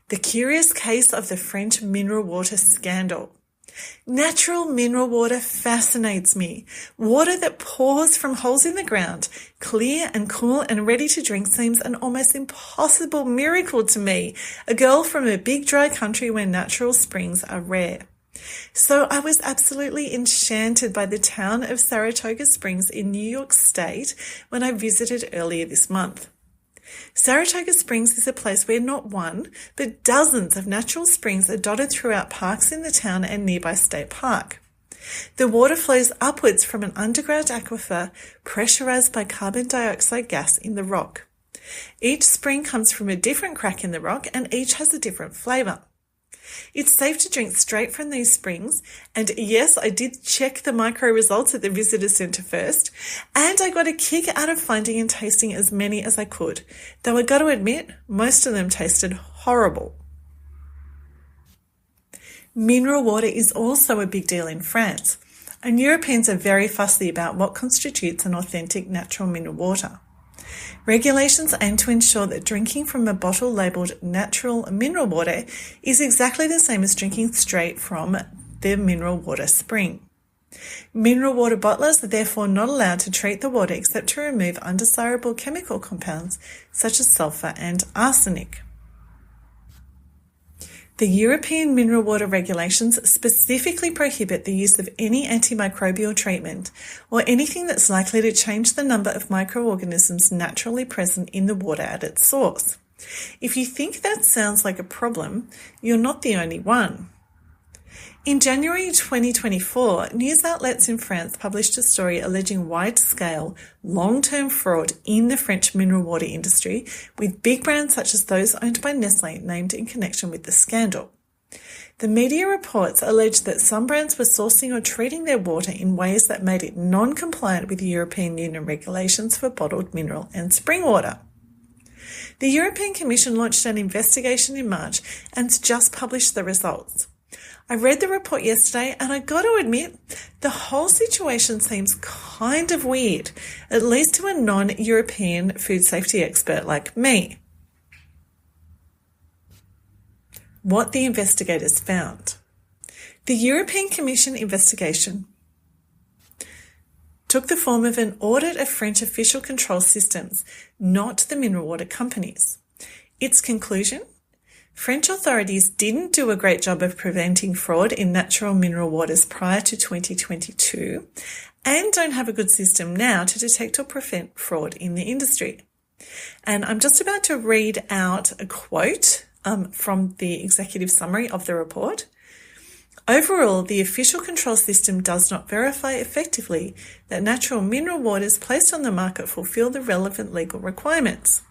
The curious case of the French mineral water scandal. Natural mineral water fascinates me. Water that pours from holes in the ground, clear and cool and ready to drink, seems an almost impossible miracle to me, a girl from a big dry country where natural springs are rare. So I was absolutely enchanted by the town of Saratoga Springs in New York State when I visited earlier this month. Saratoga Springs is a place where not one, but dozens of natural springs are dotted throughout parks in the town and nearby state park. The water flows upwards from an underground aquifer pressurized by carbon dioxide gas in the rock. Each spring comes from a different crack in the rock and each has a different flavor. It's safe to drink straight from these springs, and yes, I did check the micro results at the visitor centre first, and I got a kick out of finding and tasting as many as I could, though I got to admit, most of them tasted horrible. Mineral water is also a big deal in France, and Europeans are very fussy about what constitutes an authentic natural mineral water. Regulations aim to ensure that drinking from a bottle labelled natural mineral water is exactly the same as drinking straight from the mineral water spring. Mineral water bottlers are therefore not allowed to treat the water except to remove undesirable chemical compounds such as sulfur and arsenic. The European mineral water regulations specifically prohibit the use of any antimicrobial treatment or anything that's likely to change the number of microorganisms naturally present in the water at its source. If you think that sounds like a problem, you're not the only one. In January 2024, news outlets in France published a story alleging wide-scale, long-term fraud in the French mineral water industry, with big brands such as those owned by Nestlé named in connection with the scandal. The media reports alleged that some brands were sourcing or treating their water in ways that made it non-compliant with European Union regulations for bottled mineral and spring water. The European Commission launched an investigation in March and just published the results. I read the report yesterday and I got to admit, the whole situation seems kind of weird, at least to a non-European food safety expert like me. What the investigators found. The European Commission investigation took the form of an audit of French official control systems, not the mineral water companies. Its conclusion? French authorities didn't do a great job of preventing fraud in natural mineral waters prior to 2022 and don't have a good system now to detect or prevent fraud in the industry. And I'm just about to read out a quote from the executive summary of the report. Overall, the official control system does not verify effectively that natural mineral waters placed on the market fulfill the relevant legal requirements.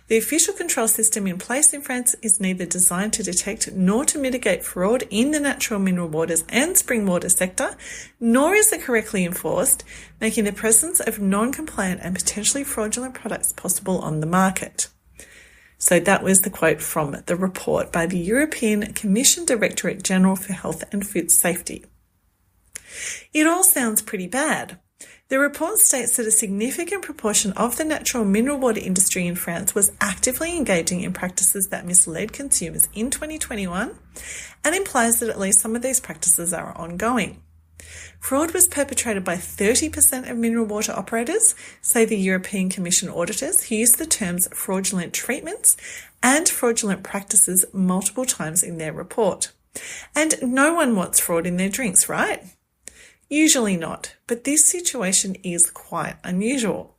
The official control system in place in France is neither designed to detect nor to mitigate fraud in the natural mineral waters and spring water sector, nor is it correctly enforced, making the presence of non-compliant and potentially fraudulent products possible on the market. So that was the quote from the report by the European Commission Directorate General for Health and Food Safety. It all sounds pretty bad. The report states that a significant proportion of the natural mineral water industry in France was actively engaging in practices that misled consumers in 2021 and implies that at least some of these practices are ongoing. Fraud was perpetrated by 30% of mineral water operators, say the European Commission auditors, who used the terms fraudulent treatments and fraudulent practices multiple times in their report. And no one wants fraud in their drinks, right? Usually not, but this situation is quite unusual.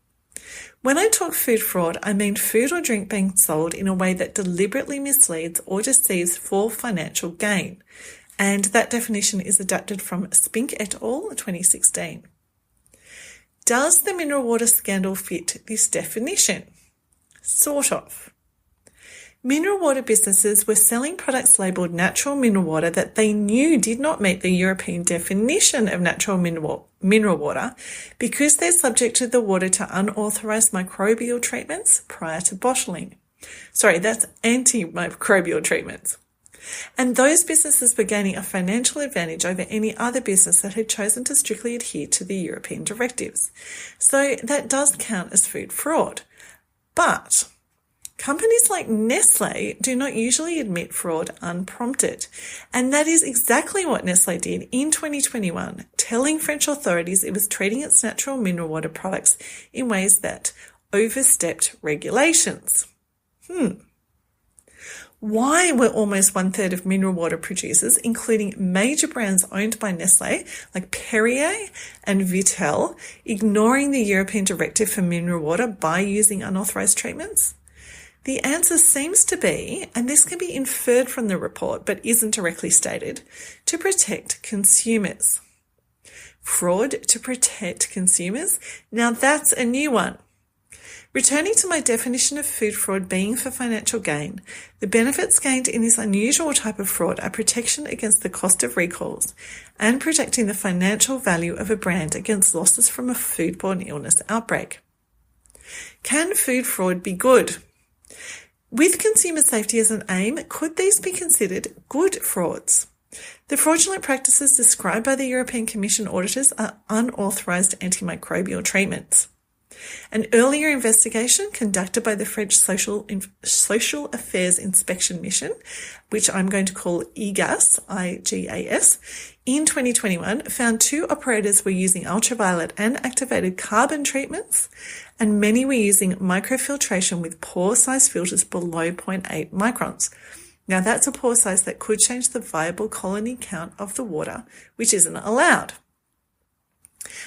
When I talk food fraud, I mean food or drink being sold in a way that deliberately misleads or deceives for financial gain. And that definition is adapted from Spink et al. 2016. Does the mineral water scandal fit this definition? Sort of. Mineral water businesses were selling products labelled natural mineral water that they knew did not meet the European definition of natural mineral water because they're subject to the water to unauthorised microbial treatments prior to bottling. Sorry, that's antimicrobial treatments. And those businesses were gaining a financial advantage over any other business that had chosen to strictly adhere to the European directives. So that does count as food fraud. But Companies like Nestle do not usually admit fraud unprompted, and that is exactly what Nestle did in 2021, telling French authorities it was treating its natural mineral water products in ways that overstepped regulations. Why were almost 1/3 of mineral water producers, including major brands owned by Nestle like Perrier and Vittel, ignoring the European Directive for Mineral Water by using unauthorised treatments? The answer seems to be, and this can be inferred from the report but isn't directly stated, to protect consumers. Fraud to protect consumers? Now that's a new one. Returning to my definition of food fraud being for financial gain, the benefits gained in this unusual type of fraud are protection against the cost of recalls and protecting the financial value of a brand against losses from a foodborne illness outbreak. Can food fraud be good? With consumer safety as an aim, could these be considered good frauds? The fraudulent practices described by the European Commission auditors are unauthorised antimicrobial treatments. An earlier investigation conducted by the French Social Affairs Inspection Mission, which I'm going to call IGAS, I-G-A-S, in 2021 found 2 operators were using ultraviolet and activated carbon treatments, and many were using microfiltration with pore size filters below 0.8 microns. Now that's a pore size that could change the viable colony count of the water, which isn't allowed.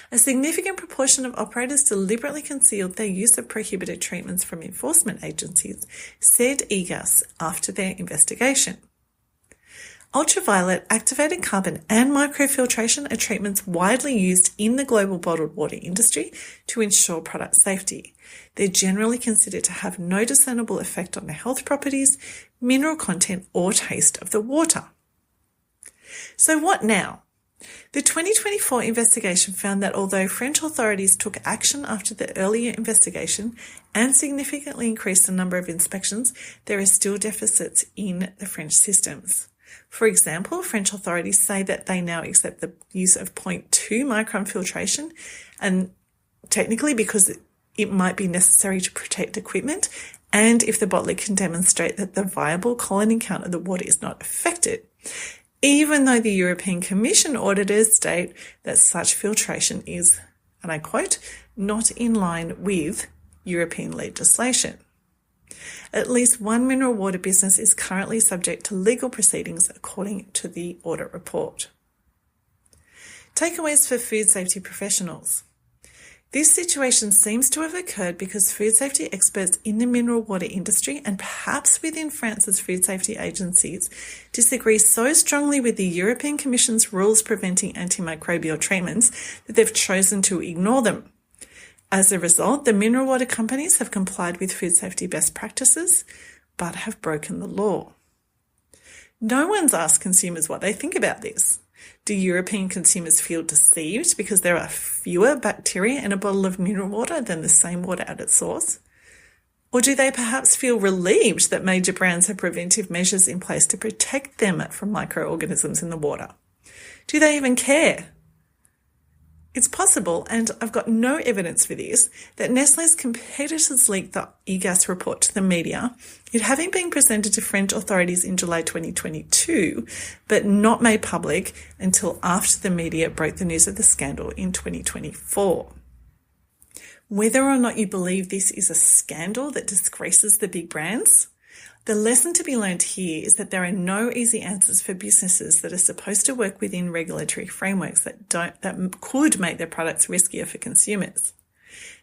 A significant proportion of operators deliberately concealed their use of prohibited treatments from enforcement agencies, said IGAS after their investigation. Ultraviolet, activated carbon and microfiltration are treatments widely used in the global bottled water industry to ensure product safety. They're generally considered to have no discernible effect on the health properties, mineral content or taste of the water. So what now? The 2024 investigation found that although French authorities took action after the earlier investigation and significantly increased the number of inspections, there are still deficits in the French systems. For example, French authorities say that they now accept the use of 0.2 micron filtration, and technically because it might be necessary to protect equipment and if the bottler can demonstrate that the viable colony count of the water is not affected, even though the European Commission auditors state that such filtration is, and I quote, not in line with European legislation. At least one mineral water business is currently subject to legal proceedings according to the audit report. Takeaways for food safety professionals. This situation seems to have occurred because food safety experts in the mineral water industry and perhaps within France's food safety agencies disagree so strongly with the European Commission's rules preventing antimicrobial treatments that they've chosen to ignore them. As a result, the mineral water companies have complied with food safety best practices but have broken the law. No one's asked consumers what they think about this. Do European consumers feel deceived because there are fewer bacteria in a bottle of mineral water than the same water at its source? Or do they perhaps feel relieved that major brands have preventive measures in place to protect them from microorganisms in the water? Do they even care? It's possible, and I've got no evidence for this, that Nestlé's competitors leaked the IGAS report to the media, it having been presented to French authorities in July 2022, but not made public until after the media broke the news of the scandal in 2024. Whether or not you believe this is a scandal that disgraces the big brands, the lesson to be learned here is that there are no easy answers for businesses that are supposed to work within regulatory frameworks that could make their products riskier for consumers.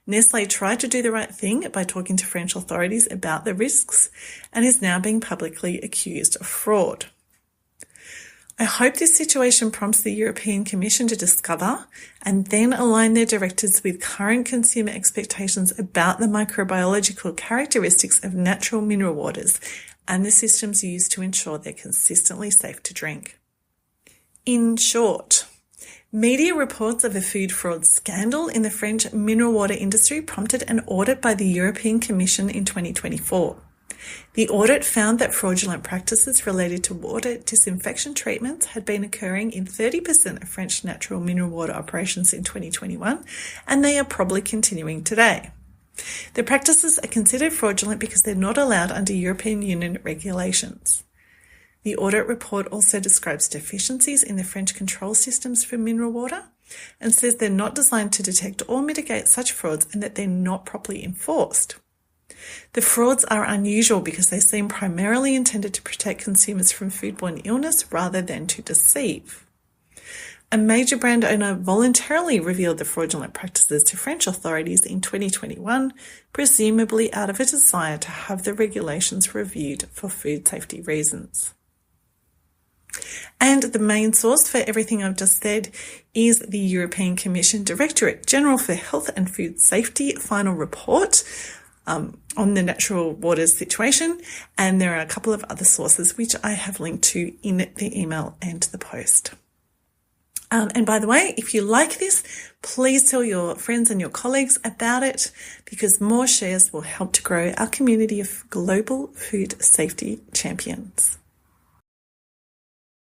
Nestlé tried to do the right thing by talking to French authorities about the risks and is now being publicly accused of fraud. I hope this situation prompts the European Commission to discover and then align their directives with current consumer expectations about the microbiological characteristics of natural mineral waters and the systems used to ensure they're consistently safe to drink. In short, media reports of a food fraud scandal in the French mineral water industry prompted an audit by the European Commission in 2024. The audit found that fraudulent practices related to water disinfection treatments had been occurring in 30% of French natural mineral water operations in 2021, and they are probably continuing today. The practices are considered fraudulent because they're not allowed under European Union regulations. The audit report also describes deficiencies in the French control systems for mineral water and says they're not designed to detect or mitigate such frauds and that they're not properly enforced. The frauds are unusual because they seem primarily intended to protect consumers from foodborne illness rather than to deceive. A major brand owner voluntarily revealed the fraudulent practices to French authorities in 2021, presumably out of a desire to have the regulations reviewed for food safety reasons. And the main source for everything I've just said is the European Commission Directorate General for Health and Food Safety final report on the natural waters situation, and there are a couple of other sources which I have linked to in the email and the post. And by the way, if you like this, please tell your friends and your colleagues about it, because more shares will help to grow our community of global food safety champions.